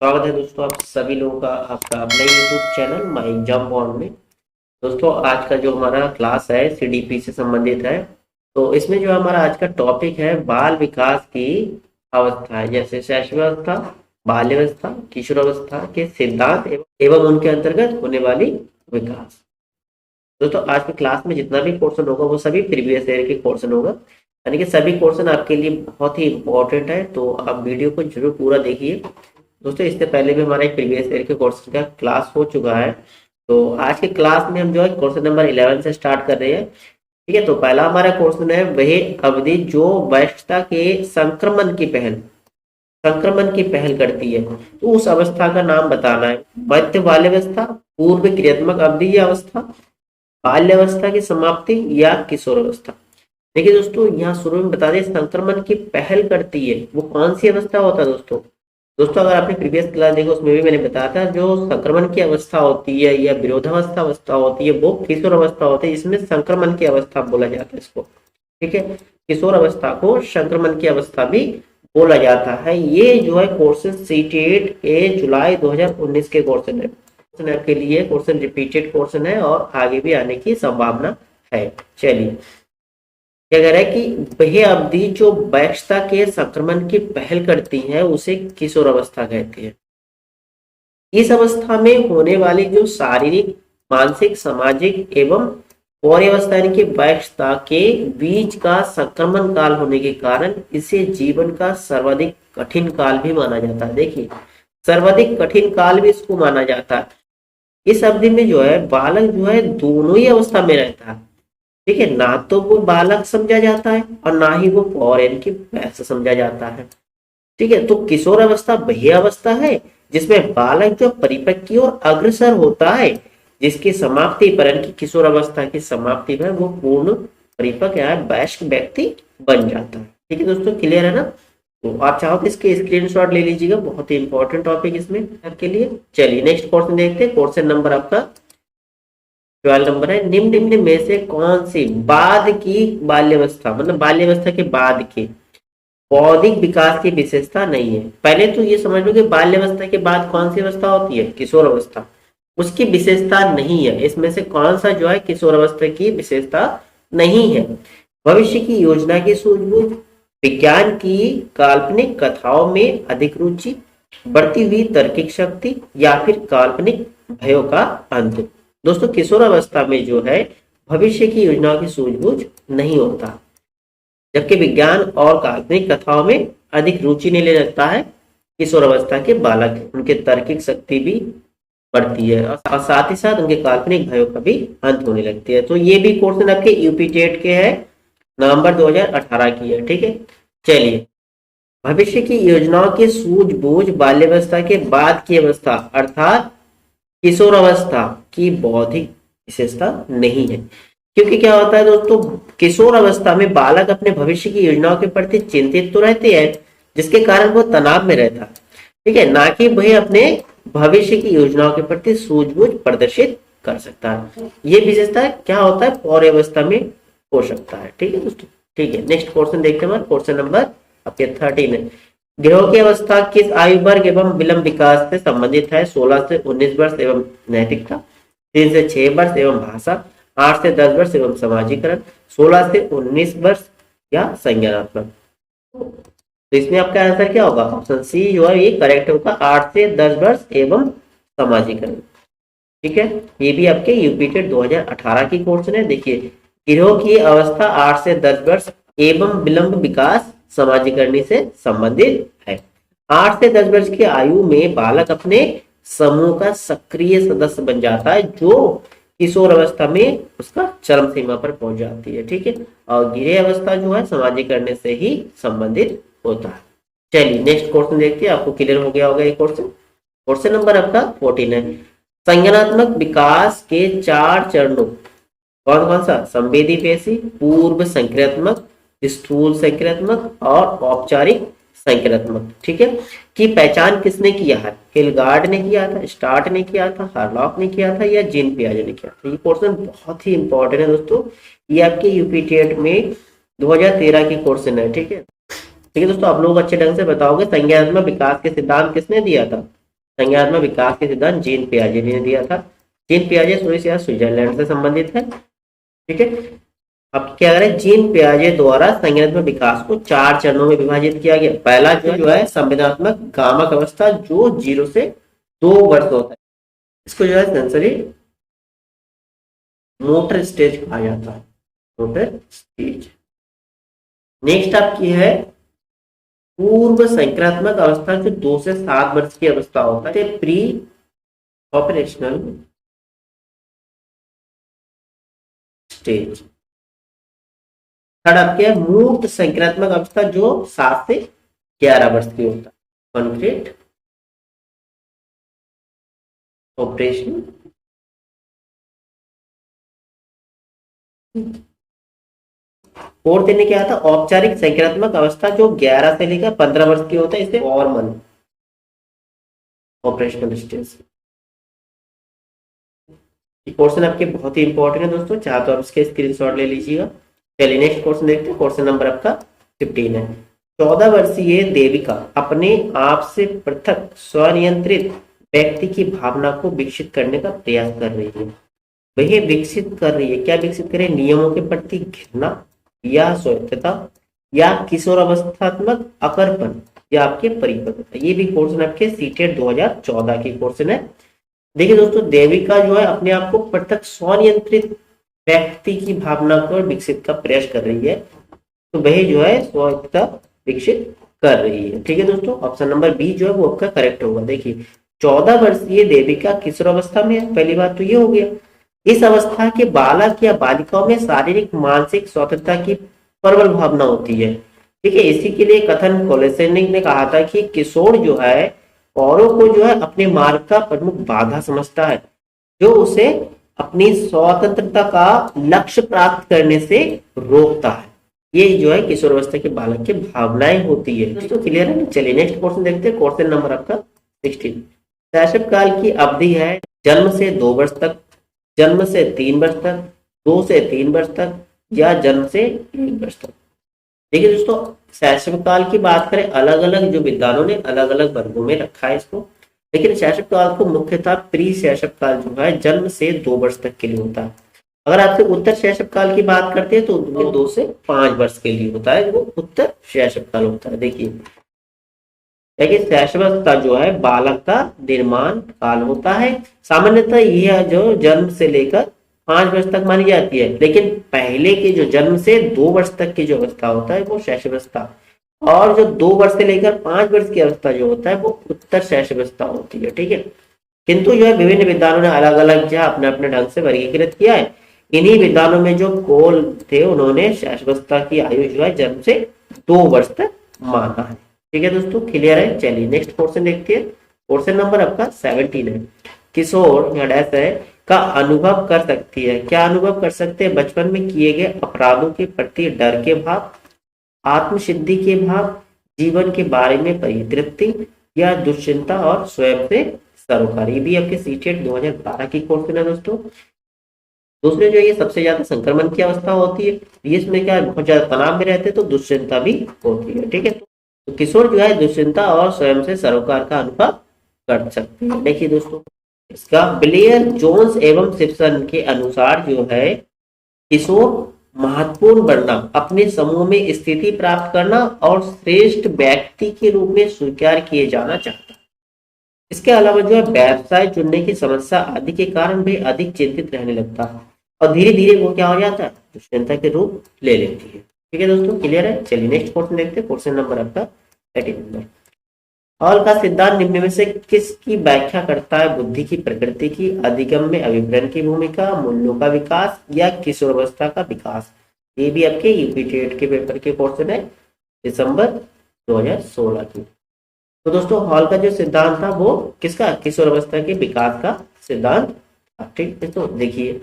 स्वागत है दोस्तों आप सभी लोगों का आपका अपना YouTube channel my jump on में। दोस्तों आज का जो हमारा क्लास है सीडीपी से संबंधित है। तो इसमें जो हमारा आज का टॉपिक है बाल विकास की अवस्था है, जैसे शैशवावस्था, बाल्यावस्था, किशोरावस्था के सिद्धांत एवं उनके अंतर्गत होने वाली विकास। दोस्तों आज की क्लास में जितना भी क्वेश्चन होगा वो सभी प्रीवियस ईयर के क्वेश्चन होगा, यानी कि सभी क्वेश्चन आपके लिए बहुत ही इंपॉर्टेंट है, तो आप वीडियो को जरूर पूरा देखिए। दोस्तों इससे पहले भी हमारा एक प्रीवियस ईयर के क्वेश्चन का क्लास हो चुका है। तो आज के क्लास में हम जो है क्वेश्चन नंबर 11 से स्टार्ट कर रहे हैं। ठीक है, तो पहला हमारा क्वेश्चन है वह अवधि जो वयस्कता के संक्रमण की पहल करती है, तो उस अवस्था का नाम बताना है। मध्य बाल्यावस्था, पूर्व क्रियात्मक अवधि या अवस्था, बाल्यावस्था की समाप्ति या किशोरावस्था। देखिए दोस्तों यहाँ शुरू में बता दें संक्रमण की पहल करती है वो कौन सी अवस्था होता है। दोस्तों अगर आपने प्रीवियस क्लास देखो उसमें भी मैंने बताया था जो संक्रमण की अवस्था होती है या विरोधावस्था अवस्था होती है वो किशोर अवस्था होती है, इसमें संक्रमण की अवस्था बोला जाता है इसको। ठीक है, किशोर अवस्था को संक्रमण की अवस्था भी बोला जाता है। ये जो है क्वेश्चन सीटेट के जुलाई 2019 के क्वेश्चन है। क्वेश्चन आपके लिए क्वेश्चन रिपीटेड क्वेश्चन है और आगे भी आने की संभावना है। चलिए क्या कह रहा है कि वह अवधि जो वयस्कता के संक्रमण की पहल करती है उसे किशोर अवस्था कहते हैं। इस अवस्था में होने वाली जो शारीरिक, मानसिक, सामाजिक एवं पौर्यावस्था यानी कि वयस्कता के बीच का संक्रमण काल होने के कारण इसे जीवन का सर्वाधिक कठिन काल भी माना जाता है। देखिए सर्वाधिक कठिन काल भी इसको माना जाता है। इस अवधि में जो है बालक जो है दोनों ही अवस्था में रहता है। ठीक है, ना तो वो बालक समझा जाता है और ना ही वो पौर यानी कि वयस्क समझा जाता है। ठीक है, तो किशोर अवस्था वही अवस्था है जिसमें बालक जो परिपक्व की ओर अग्रसर होता है, जिसकी समाप्ति पर यानी कि किशोर अवस्था की समाप्ति पर वो पूर्ण परिपक्व या वयस्क व्यक्ति बन जाता है। ठीक है दोस्तों, क्लियर है ना। तो आप चाहो तो इसके स्क्रीनशॉट ले लीजिएगा, बहुत ही इंपॉर्टेंट टॉपिक इसमें आपके लिए। चलिए नेक्स्ट क्वेश्चन देखते हैं। क्वेश्चन नंबर आपका 12 नंबर है, निम्न में से कौन सी बाद की बाल्यावस्था मतलब बाल्यावस्था के बाद के बौद्धिक विकास की विशेषता नहीं है। पहले तो ये समझ लो कि बाल्यावस्था के बाद कौन सी अवस्था होती है, किशोर अवस्था, उसकी विशेषता नहीं है। इसमें से कौन सा जो है किशोर अवस्था की विशेषता नहीं है। भविष्य की योजना की सूझबूझ, विज्ञान की काल्पनिक कथाओं में अधिक रुचि, बढ़ती हुई तर्किक शक्ति या फिर काल्पनिक भयों का अंत। दोस्तों किशोर अवस्था में जो है भविष्य की योजनाओं की सूझबूझ नहीं होता, जबकि विज्ञान और काल्पनिक कथाओं में अधिक रुचि लेने लगता है। किशोर अवस्था के बालक उनके तर्किक शक्ति भी बढ़ती है और साथ ही साथ उनके काल्पनिक भयों का भी अंत होने लगती है। तो ये भी क्वेश्चन आपके यूपी टेट के है, नवंबर 2018 की है। ठीक है, चलिए भविष्य की योजनाओं की सूझबूझ बाल्यावस्था के बाद की अवस्था अर्थात किशोर अवस्था की बौद्धिक विशेषता नहीं है। क्योंकि क्या होता है दोस्तों, किशोर अवस्था में बालक अपने भविष्य की योजनाओं के प्रति चिंतित तो रहते हैं, जिसके कारण वो तनाव में रहता है। ठीक है, ना कि वह अपने भविष्य की योजनाओं के प्रति सूझबूझ प्रदर्शित कर सकता है। ये विशेषता क्या होता है पौर्य अवस्था में हो सकता है। ठीक है दोस्तों, ठीक है नेक्स्ट क्वेश्चन देखते हैं। क्वेश्चन नंबर आपके 13 है, गिरोह की अवस्था किस आयु वर्ग एवं विलंब विकास से संबंधित है। 16 से 19 वर्ष एवं नैतिकता, 3 से 6 वर्ष एवं भाषा, 8 से 10 वर्ष एवं समाजीकरण, 16 से 19 वर्ष या संज्ञानात्मक। तो इसमें आपका आंसर क्या होगा, ऑप्शन सी जो है ये करेक्ट होगा, 8 से 10 वर्ष एवं समाजीकरण। ठीक है, ये भी आपके यूपीटेट 2018 की क्वेश्चन है। देखिए गिरोह की अवस्था 8 से 10 वर्ष एवं विलंब विकास समाजीकरण से संबंधित है। 8 से 10 वर्ष की आयु में बालक अपने समूह का सक्रिय सदस्य बन जाता है, जो किशोर अवस्था में उसका चरम सीमा पर पहुंच जाती है। ठीक है, और गिरे अवस्था जो है समाजीकरण से ही संबंधित होता है। चलिए नेक्स्ट क्वेश्चन देखते हैं, आपको क्लियर हो गया होगा ये क्वेश्चन। क्वेश्चन नंबर आपका 14 है, संज्ञानात्मक विकास के 4 चरणों कौन कौन सा, संवेदी पेशी, पूर्व संक्रियात्मक, स्थूल संक्रियात्मक और औपचारिक संक्रियात्मक, ठीक है, की पहचान किसने किया है। हिलगार्ड ने किया था, स्टार्ट ने किया था, हार्लॉक ने किया था या जीन पियाजे ने किया था। ये क्वेश्चन बहुत ही इंपॉर्टेंट है दोस्तों, ये आपके यूपीटेट में 2013 की क्वेश्चन है। ठीक है दोस्तों, आप लोग अच्छे ढंग से बताओगे संज्ञानात्मक विकास के सिद्धांत किसने दिया था, संज्ञानात्मक विकास के सिद्धांत जीन पियाजे ने दिया था। जीन पियाजे स्विस या स्विट्जरलैंड से संबंधित है। ठीक है, अब क्या करें, जीन पियाजे द्वारा संज्ञानात्मक विकास को 4 चरणों में विभाजित किया गया। पहला जो है संवेदनात्मक गामक अवस्था, जो 0 से 2 वर्ष होता है, इसको जो है सेंसरी मोटर स्टेज कहा जाता है, मोटर स्टेज। नेक्स्ट आपकी है पूर्व संक्रात्मक अवस्था, जो 2 से 7 वर्ष की अवस्था होता है, प्री ऑपरेशनल स्टेज। थर्ड आपके है मूर्त संक्रात्मक अवस्था, जो 7 से 11 वर्ष की होता है, कॉन्क्रीट ऑपरेशन। फोर्थ दिन क्या आता है औपचारिक संक्रात्मक अवस्था, जो 11 से लेकर 15 वर्ष की होता है, इसे फॉर्मल ऑपरेशनल स्टेज। क्वेश्चन आपके बहुत ही इंपॉर्टेंट है दोस्तों, चाहे तो आप इसके स्क्रीनशॉट ले लीजिएगा। चलिए नेक्स्ट क्वेश्चन देखते हैं। क्वेश्चन नंबर आपका 15 है। 14 वर्षीय देविका अपने आप से पृथक स्वनियंत्रित व्यक्ति की भावना को विकसित करने का प्रयास कर रही है। वह विकसित कर रही है, क्या विकसित करे, नियमों के प्रति घृणा या स्वायत्तता या किशोरावस्थात्मक अकर्पण या आपके परिपक्वता। ये भी क्वेश्चन आपके सीटेट 2014 की क्वेश्चन है। देखिए दोस्तों, देविका जो है अपने आप को पृथक स्वनियंत्रित व्यक्ति की भावना को विकसित का प्रयास कर रही है, तो वह जो है स्वायत्तता विकसित कर रही है। ठीक है दोस्तों, ऑप्शन नंबर बी जो है वो आपका करेक्ट होगा। देखिए 14 वर्षीय देविका किशोरावस्था में है, पहली बात तो ये हो गया। इस अवस्था के बालक या बालिकाओं में शारीरिक मानसिक स्वतंत्रता की प्रबल भावना होती है। ठीक है, इसी के लिए कथन कोलेसेनिक ने कहा था कि किशोर जो है औरों को जो है अपने मार्ग का प्रमुख बाधा समझता है, जो उसे अपनी स्वतंत्रता का लक्ष्य प्राप्त करने से रोकता है। ये जो है किशोरावस्था के बालक की भावनाएं होती है। दोस्तों क्लियर है? चलिए नेक्स्ट क्वेश्चन देखते हैं। क्वेश्चन नंबर आपका 16। शैशव काल की अवधि है जन्म से 2 वर्ष तक, जन्म से 3 वर्ष तक, 2 से 3 वर्ष तक या जन्म से 1 वर्ष तक। देखिए दोस्तों, शैशव काल की बात करें, अलग अलग जो विद्वानों ने अलग अलग वर्गों में रखा है इसको, लेकिन शैशव काल को मुख्यतः प्री शैशव काल जो है जन्म से 2 वर्ष तक के लिए होता है। अगर आपसे उत्तर शैशव काल की बात करते हैं तो 2 से 5 वर्ष के लिए होता है, वो उत्तर शैशव काल होता है। देखिए शैशवावस्था जो है बालक का निर्माण काल होता है। सामान्यतः यह जो जन्म से लेकर 5 वर्ष तक मानी जाती है, लेकिन पहले के जो जन्म से 2 वर्ष तक की जो अवस्था होता है वो शैशवावस्था, और जो 2 वर्ष से लेकर 5 वर्ष की अवस्था जो होता है वो उत्तर शैशवावस्था होती है। ठीक है, किंतु जो है विभिन्न विद्वानों ने अलग अलग जो अपने अपने ढंग से वर्गीकृत किया है। इन्हीं विद्वानों में जो कोल थे उन्होंने शैशवावस्था की आयु जो है जन्म से 2 वर्ष तक माना है। ठीक है दोस्तों, क्लियर है? चलिए नेक्स्ट क्वेश्चन देखते हैं। क्वेश्चन नंबर आपका 17 है। किशोर डैश है का अनुभव कर सकती है, क्या अनुभव कर सकते हैं, बचपन में किए गए अपराधों के प्रति डर के भाव, आत्मसिद्धि के भाव, जीवन के बारे में परितृप्ति या दुश्चिंता और स्वयं से सरोकार। ये भी आपके सीटेट 2012 की क्वेश्चन है दोस्तों। दूसरे जो ये सबसे ज्यादा संक्रमण की अवस्था होती है, इसमें क्या बहुत ज्यादा तनाव में रहते हैं तो दुश्चिंता भी होती है। ठीक है, तो किशोर जो है दुश्चिंता और स्वयं से सरोकार का अनुभव कर सकते हैं। देखिए दोस्तों, इसका ब्लेयर जोन्स एवं सिप्सन के अनुसार जो है किशोर महत्वपूर्ण बनना, अपने समूह में स्थिति प्राप्त करना और श्रेष्ठ व्यक्ति के रूप में स्वीकार किए जाना चाहता है। इसके अलावा जो है व्यवसाय चुनने की समस्या आदि के कारण भी अधिक चिंतित रहने लगता है और धीरे धीरे वो क्या हो जाता है, दुश्चिंता के रूप ले लेती है। ठीक है दोस्तों, क्लियर है? चलिए नेक्स्ट क्वेश्चन देखते हैं। क्वेश्चन नंबर आपका 18। हॉल का सिद्धांत निम्न में से किसकी व्याख्या करता है, बुद्धि की प्रकृति की, अधिगम में अभिप्राय की भूमिका, मूल्यों का विकास या किशोरावस्था का विकास। ये भी आपके यूपी टेट के पेपर के क्वेश्चन है दिसंबर 2016 की। तो दोस्तों हॉल का जो सिद्धांत था वो किसका, किशोरावस्था के विकास का सिद्धांत। ठीक है, तो देखिए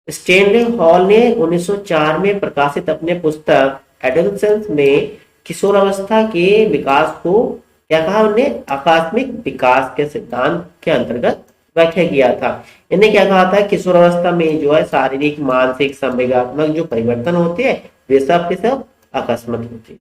स्टैनले हॉल ने 1904 में प्रकाशित अपने पुस्तक एडोलसेंस में किशोरावस्था के विकास को क्या कहा, उन्होंने आकस्मिक विकास के सिद्धांत के अंतर्गत व्याख्या किया था। इन्हें क्या कहा था, किशोरावस्था में जो है शारीरिक मानसिक संवेगात्मक जो परिवर्तन होते हैं वे सब के सब अकस्मात होते हैं।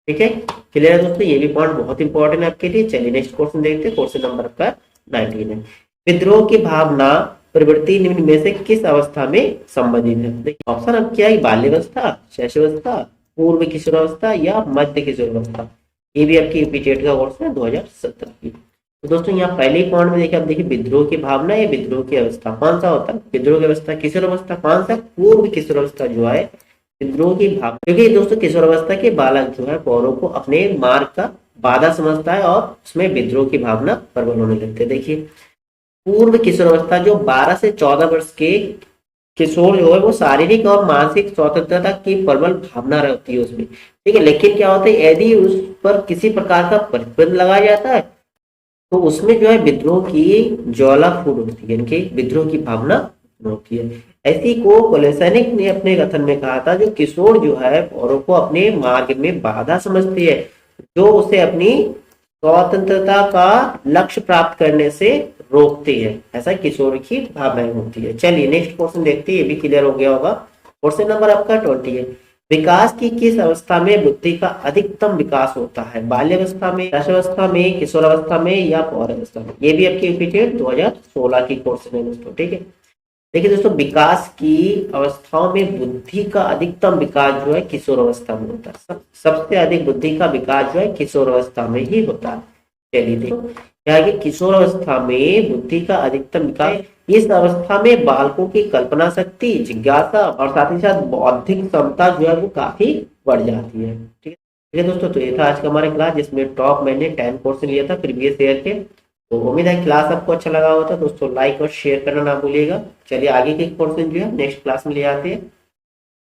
ठीक है, क्लियर है दोस्तों, ये भी पॉइंट बहुत इंपॉर्टेंट है आपके लिए। चलिए नेक्स्ट क्वेश्चन देखते हैं, क्वेश्चन नंबर आपका 19 है। विद्रोह की भावना प्रवृत्ति निम्न में से किस अवस्था में संबंधित है? देखिए ऑप्शन अब क्या है, बाल्यावस्था, शैशवावस्था, पूर्व किशोरावस्था या मध्य किशोरावस्था। ये भी आपकी यूपीटेट का क्वेश्चन है 2017 की। तो दोस्तों यहाँ पहले ही पॉइंट में देखिए, आप देखिए विद्रोह की भावना या विद्रोह की अवस्था कौन सा होता है? विद्रोह की अवस्था, किशोरावस्था कौन सा? पूर्व किशोरावस्था जो है विद्रोह की भावना, क्योंकि दोस्तों किशोरावस्था के बालक जो है पौरों को अपने मार्ग का बाधा समझता है और उसमें विद्रोह की भावना प्रबल होने लगती है। देखिए पूर्व किशोरावस्था जो 12 से 14 वर्ष के किशोर जो है वो शारीरिक और मानसिक स्वतंत्रता की प्रबल भावना रहती है उसमें, ठीक है। लेकिन क्या होता है, यदि उस पर किसी प्रकार का प्रतिबंध लगाया जाता है तो उसमें जो है विद्रोह की ज्वाला फूट उठती है, इनकी विद्रोह की भावना होती है। ऐसी को कोलेसैनिक ने अपने कथन में कहा था, जो किशोर जो है औरों को अपने मार्ग में बाधा समझती है, जो उसे अपनी स्वतंत्रता का लक्ष्य प्राप्त करने से रोकती है, ऐसा किशोर की भावनाएं होती है। चलिए नेक्स्ट क्वेश्चन देखते हैं, ये भी क्लियर हो गया होगा। क्वेश्चन नंबर आपका 20 है। विकास की किस अवस्था में बुद्धि का अधिकतम विकास होता है? बाल्यावस्था में, दशावस्था में, किशोरावस्था में या पौरावस्था में? ये भी आपकी यूपीटेट 2016 की क्वेश्चन है दोस्तों, ठीक है। देखिए दोस्तों विकास की अवस्थाओं में बुद्धि का अधिकतम विकास जो है किशोर अवस्था में होता है। सबसे अधिक बुद्धि का विकास जो है किशोर अवस्था में ही होता है। चलिए देखो क्या है कि किशोर अवस्था में बुद्धि का अधिकतम विकास, इस अवस्था में बालकों की कल्पना शक्ति, जिज्ञासा और साथ ही साथ बौद्धिक क्षमता जो है वो काफी बढ़ जाती है, ठीक है दोस्तों। तो ये था आज का हमारा क्लास, जिसमें टॉप मैंने 10 क्वेश्चन लिया था प्रीवियस ईयर के। तो उम्मीद है क्लास आपको अच्छा लगा होता, दोस्तों लाइक और शेयर करना ना भूलिएगा। चलिए आगे के क्वेश्चन जो है नेक्स्ट क्लास में ले आते हैं।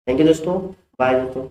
थैंक यू दोस्तों, बाय दोस्तों।